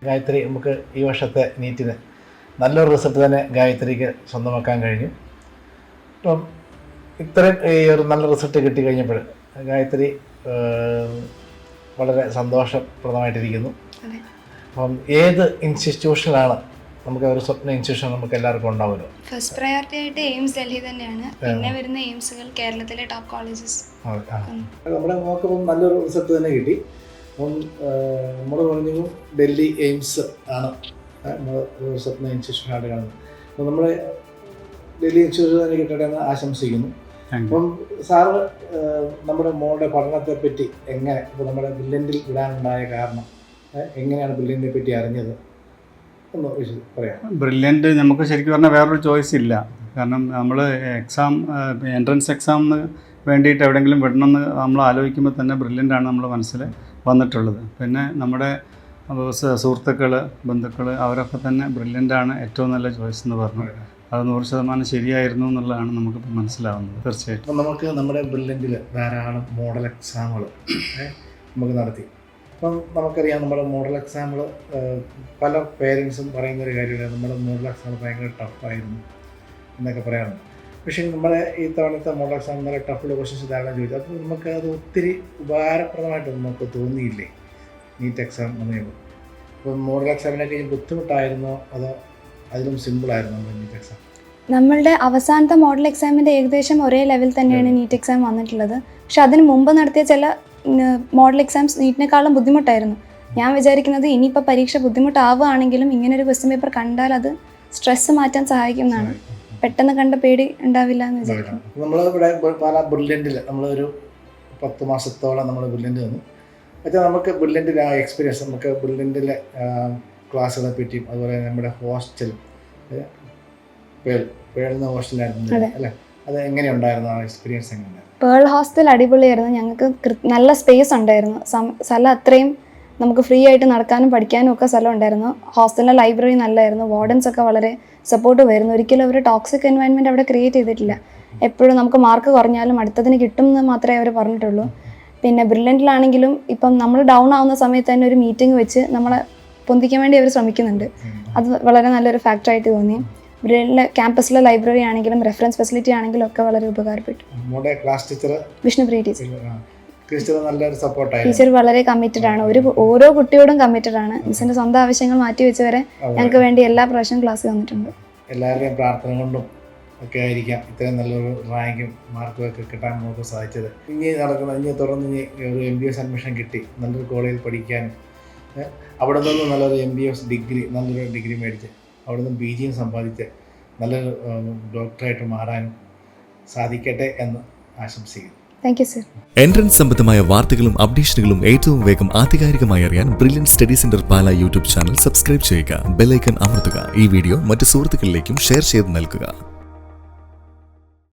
ഗായത്രി നമുക്ക് ഈ വർഷത്തെ നീറ്റിന് നല്ലൊരു റിസൾട്ട് തന്നെ ഗായത്രിക്ക് സ്വന്തമാക്കാൻ കഴിഞ്ഞു. ഇപ്പം ഇത്രയും ഈ ഒരു നല്ല റിസൾട്ട് കിട്ടിക്കഴിഞ്ഞപ്പോൾ ഗായത്രി വളരെ സന്തോഷപ്രദമായിട്ടിരിക്കുന്നു. അപ്പം ഏത് ഇൻസ്റ്റിറ്റ്യൂഷനിലാണ് നമുക്ക് ഒരു സ്വപ്ന ഇൻസ്റ്റിറ്റ്യൂഷൻ നമുക്ക് എല്ലാവർക്കും ഉണ്ടാവുമല്ലോ? ഫസ്റ്റ് പ്രയോറിറ്റി ആയിട്ട് എയിംസ് ഡൽഹി തന്നെയാണ്. പിന്നെ വരുന്ന എയിംസുകൾ കേരളത്തിലെ ടോപ്പ് കോളേജസ്. നമ്മുടെ നോക്കുമ്പോൾ നല്ലൊരു റിസൾട്ട് തന്നെ കിട്ടി. അപ്പം നമ്മൾ പറഞ്ഞു ഡൽഹി എയിംസ് ആണ് നമ്മൾ സ്വപ്ന ഇൻസ്റ്റിറ്റ്യൂഷനായിട്ട് കാണുന്നത്. അപ്പം നമ്മൾ ഡൽഹി ഇൻസ്റ്റിറ്റ്യൂഷൻ തന്നെ കിട്ടട്ടെ എന്ന് ആശംസിക്കുന്നു. അപ്പം സാറ് നമ്മുടെ മോളുടെ പഠനത്തെ പറ്റി എങ്ങനെ, ഇപ്പോൾ നമ്മുടെ ബ്രില്യൻറ്റിൽ വിടാനുണ്ടായ കാരണം, എങ്ങനെയാണ് ബ്രില്യൻറ്റിനെ പറ്റി അറിഞ്ഞത് ഒന്ന് പറയാം. ബ്രില്യൻറ്റ് നമുക്ക് ശരിക്കും പറഞ്ഞാൽ വേറൊരു ചോയ്സ് ഇല്ല. കാരണം നമ്മൾ എൻട്രൻസ് എക്സാമിന് വേണ്ടിയിട്ട് എവിടെയെങ്കിലും വിടണമെന്ന് നമ്മൾ ആലോചിക്കുമ്പോൾ തന്നെ ബ്രില്യൻ്റാണ് നമ്മുടെ മനസ്സിൽ വന്നിട്ടുള്ളത്. പിന്നെ നമ്മുടെ സുഹൃത്തുക്കൾ, ബന്ധുക്കൾ അവരൊക്കെ തന്നെ ബ്രില്യൻ്റാണ് ഏറ്റവും നല്ല ചോയ്സ് എന്ന് പറഞ്ഞു. അത് 100% ശരിയായിരുന്നു എന്നുള്ളതാണ് നമുക്കിപ്പോൾ മനസ്സിലാവുന്നത്. തീർച്ചയായിട്ടും നമുക്ക് നമ്മുടെ ബ്രില്യൻറ്റിൽ ധാരാളം മോഡൽ എക്സാമുകൾ നമുക്ക് നടത്തി. അപ്പം നമുക്കറിയാം നമ്മുടെ മോഡൽ എക്സാമുകൾ പല പേരൻസും പറയുന്നൊരു കാര്യമില്ല, നമ്മുടെ മോഡൽ എക്സാം ഭയങ്കര ടഫായിരുന്നു എന്നൊക്കെ പറയാറുണ്ട്. പക്ഷേ നമ്മുടെ ഈ തവണത്തെ മോഡൽ എക്സാം നല്ല ടഫുള്ള ക്വസ്റ്റ്യൻസ് ധാരാളം ചോദിച്ചു. അപ്പോൾ നമുക്ക് അത് ഒത്തിരി ഉപകാരപ്രദമായിട്ട് നമുക്ക് തോന്നിയില്ലേ നീറ്റ് എക്സാം എന്ന് കഴിയുമ്പോൾ? അപ്പം മോഡൽ എക്സാമിനൊക്കെ ബുദ്ധിമുട്ടായിരുന്നോ അതോ അതിലും സിമ്പിളായിരുന്നു നമ്മുടെ നീറ്റ് എക്സാം? നമ്മളുടെ അവസാനത്തെ മോഡൽ എക്സാമിൻ്റെ ഏകദേശം ഒരേ ലെവൽ തന്നെയാണ് നീറ്റ് എക്സാം വന്നിട്ടുള്ളത്. പക്ഷെ അതിന് മുമ്പ് നടത്തിയ ചില മോഡൽ എക്സാംസ് നീറ്റിനേക്കാളും ബുദ്ധിമുട്ടായിരുന്നു. ഞാൻ വിചാരിക്കുന്നത് ഇനിയിപ്പോൾ പരീക്ഷ ബുദ്ധിമുട്ടാവുകയാണെങ്കിലും ഇങ്ങനൊരു ക്വസ്റ്റ്യൻ പേപ്പർ കണ്ടാൽ അത് സ്ട്രെസ്സ് മാറ്റാൻ സഹായിക്കുന്നതാണ്. പെട്ടെന്ന് കണ്ട പേടി ഉണ്ടാവില്ല എന്ന് വിചാരിക്കുന്നു. നമ്മളിവിടെ പല ബ്രില്യൻറ്റിൽ നമ്മളൊരു 10 മാസത്തോളം നമ്മൾ ബ്രില്യൻറ്റ് വന്നു. പക്ഷേ നമുക്ക് ബ്രില്യൻറ്റിലെ ആ എക്സ്പീരിയൻസ്, നമുക്ക് ബ്രില്യൻറ്റിലെ ക്ലാസ്സുകളെ പറ്റിയും അതുപോലെ നമ്മുടെ ഹോസ്റ്റൽ പേളുന്ന ഹോസ്റ്റലായിരുന്നു അല്ലേ, അത് എങ്ങനെയുണ്ടായിരുന്നു? ആ എക്സ്പീരിയൻസ് എങ്ങനെയുണ്ടായിരുന്നു? പേൾ ഹോസ്റ്റൽ അടിപൊളിയായിരുന്നു. ഞങ്ങൾക്ക് നല്ല സ്പേസ് ഉണ്ടായിരുന്നു. സ്ഥലം അത്രയും നമുക്ക് ഫ്രീ ആയിട്ട് നടക്കാനും പഠിക്കാനും ഒക്കെ സ്ഥലം ഉണ്ടായിരുന്നു. ഹോസ്റ്റലിലെ ലൈബ്രറി നല്ലതായിരുന്നു. വാർഡൻസ് ഒക്കെ വളരെ സപ്പോർട്ടീവ് ആയിരുന്നു. ഒരിക്കലും അവർ ടോക്സിക് എൻവയൺമെൻറ്റ് അവിടെ ക്രിയേറ്റ് ചെയ്തിട്ടില്ല. എപ്പോഴും നമുക്ക് മാർക്ക് കുറഞ്ഞാലും അടുത്തതിന് കിട്ടും എന്ന് മാത്രമേ അവർ പറഞ്ഞിട്ടുള്ളൂ. പിന്നെ ബ്രില്യൻറ്റിലാണെങ്കിലും ഇപ്പം നമ്മൾ ഡൗൺ ആവുന്ന സമയത്ത് തന്നെ ഒരു മീറ്റിംഗ് വെച്ച് നമ്മളെ പൊന്തിക്കാൻ വേണ്ടി അവർ ശ്രമിക്കുന്നുണ്ട്. അത് വളരെ നല്ലൊരു ഫാക്ടറായിട്ട് തോന്നി. ബ്രില്യൻറ്റിലെ ക്യാമ്പസിലെ ലൈബ്രറി ആണെങ്കിലും റെഫറൻസ് ഫെസിലിറ്റി ആണെങ്കിലും ഒക്കെ വളരെ ഉപകാരപ്പെട്ടു. വിഷ്ണുപ്രിയ ടീച്ചർ വളരെ കമ്മിറ്റഡ് ആണ്. ഓരോ കുട്ടിയോടും കമ്മിറ്റഡ് ആണ്. മിസ്സിന്റെ സ്വന്തം ആവശ്യങ്ങൾ മാറ്റി വെച്ച് വരെ ഞങ്ങൾക്ക് വേണ്ടി എല്ലാ പ്രാവശ്യവും ക്ലാസ് വന്നിട്ടുണ്ട്. എല്ലാവരുടെയും പ്രാർത്ഥന കൊണ്ടും ഒക്കെ ആയിരിക്കാം ഇത്രയും നല്ലൊരു റാങ്കും മാർക്കും ഒക്കെ കിട്ടാൻ നമുക്ക് സാധിച്ചത്. ഇനി തുടർന്ന് ഒരു MBS അഡ്മിഷൻ കിട്ടി നല്ലൊരു കോളേജിൽ പഠിക്കാനും അവിടെ നിന്ന് നല്ലൊരു MBS ഡിഗ്രി, നല്ലൊരു ഡിഗ്രി മേടിച്ച് അവിടെ നിന്ന് PGയും സമ്പാദിച്ച് നല്ലൊരു ഡോക്ടറായിട്ട് മാറാനും സാധിക്കട്ടെ എന്ന് ആശംസിക്കുന്നു. Thank you sir. എൻട്രൻസ് സംബന്ധമായ വാർത്തകളും അപ്ഡേഷനുകളും ഏറ്റവും വേഗം ആധികാരികമായി അറിയാൻ ബ്രില്യൻറ്റ് സ്റ്റഡി സെന്റർ പാല യൂട്യൂബ് ചാനൽ സബ്സ്ക്രൈബ് ചെയ്യുക. ബെൽ ഐക്കൺ അമർത്തുക. ഈ വീഡിയോ മറ്റ് സുഹൃത്തുക്കളിലേക്കും ഷെയർ ചെയ്ത് നൽകുക.